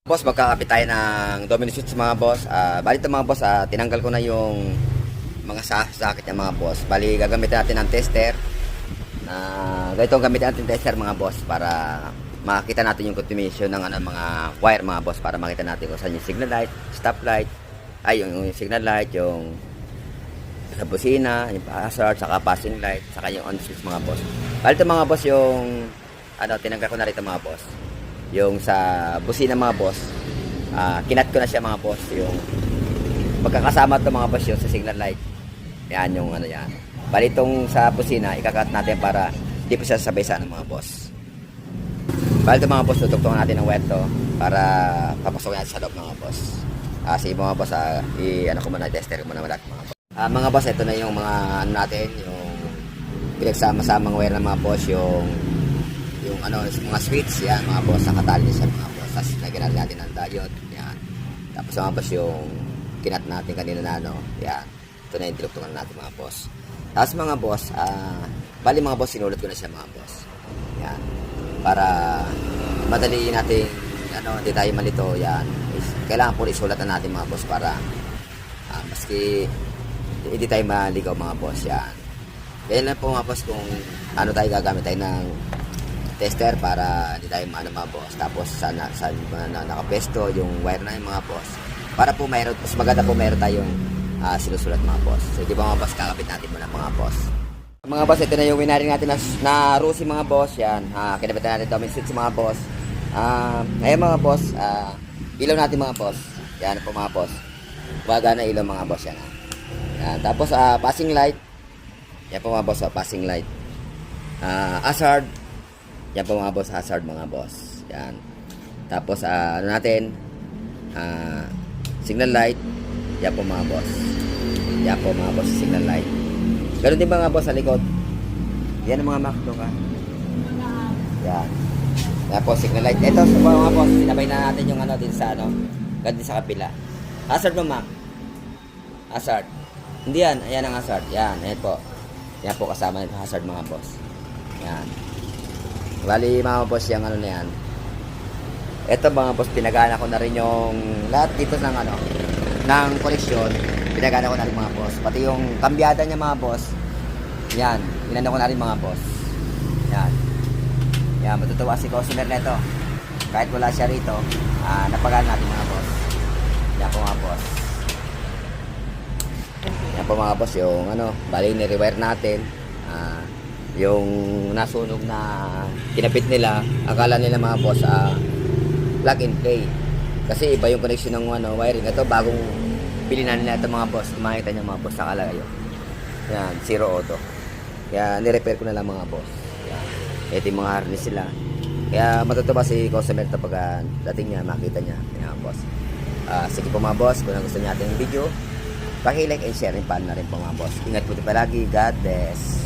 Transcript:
Boss, magkakapit tayo ng domino switch mga boss. Bali ito mga boss, tinanggal ko na yung mga sakit niya mga boss. Bali gagamitin natin ng tester. Ganito ang gamitin natin tester mga boss para makita natin yung continuation ng mga wire mga boss, para makita natin kung saan yung signal light, stop light, yung signal light, yung sa busina, yung hazard, saka passing light, saka yung on switch mga boss. Bali ito mga boss yung tinanggal ko na rito mga boss. Yung sa busina mga boss, kinat ko na siya mga boss. Yung pagkakasama ito mga boss yung sa signal light. Yan yung yan. Bali itong sa busina, ikakat natin para di pa siya sabay sa mga boss. Bali ito mga boss, tutugtungan natin ng wire to para papasokin natin sa loob mga boss. Sige mga boss, ko muna, tester ko muna mga boss. Mga boss, ito na yung mga natin, yung pinagsama-samang wire ng mga boss, yung mga switch, yan mga boss, nakatali siya mga boss. Tapos naging natin ng diode, yan. Tapos mga boss, yung kinat natin kanina na yan. Ito na yung tinugtungan natin mga boss. Tapos mga boss, bali mga boss, sinulat ko na siya mga boss. Yan. Para madali natin, hindi tayo malito, yan. Kailangan po isulat na natin mga boss para maski hindi tayo maligaw mga boss, yan. Ganyan lang po mga boss kung tayo gagamit tayo ng tester para hindi tayo mga boss. Tapos sana nakapesto yung wire na yung mga boss. Para po mayroon, mas maganda po mayroon tayong sinusulat mga boss. So di ba mga boss, kakapit natin muna mga boss. Mga boss, ito na yung wiring natin na Rusi mga boss. Yan, kinabitan natin domino switch mga boss. Ngayon mga boss, ilaw natin mga boss. Yan po mga boss. Waga na ilaw mga boss yan. Yan. Tapos passing light. Yan po mga boss, passing light. Hazard. Yan po mga boss, hazard mga boss. Yan. Tapos signal light. Yan po mga boss. Yan po mga boss, signal light. Ganun din ba mga boss sa likod? Yan ang mga makdo ka. Yan. Yan po, signal light. Ito sa mga boss, sinabay na natin yung din sa ganun sa kapila. Hazard mo Mac. Hazard. Hindi yan, ayan ang hazard. Yan, ayan po. Yan po kasama ng hazard mga boss. Yan. Bali mga boss, yung na yan. Ito mga boss, pinagana ko na rin yung lahat dito ng koneksyon. Pinagana ko na rin mga boss. Pati yung kambyada niya mga boss. Yan, inano ko na rin mga boss. Yan. Yan, matutuwa si customer nito. Kahit wala siya rito, napagana natin mga boss. Yan po mga boss. Yan po mga boss, yung bali ni-rewire natin. Yung nasunog na kinapit nila, akala nila mga boss plug and play, kasi iba yung connection ng wiring. Ito bagong pili na nila ito mga boss. Makikita nyo mga boss, nakalagay yan, zero auto. Kaya nirepair ko na lang mga boss. Yan. Ito yung mga harness sila. Kaya matutuwa si customer ito pag dating niya, makita niya. Yan boss. Sige po mga boss, kung gusto niya ating video, paki-like and share rin pa na rin po mga boss. Ingat po palagi. God bless.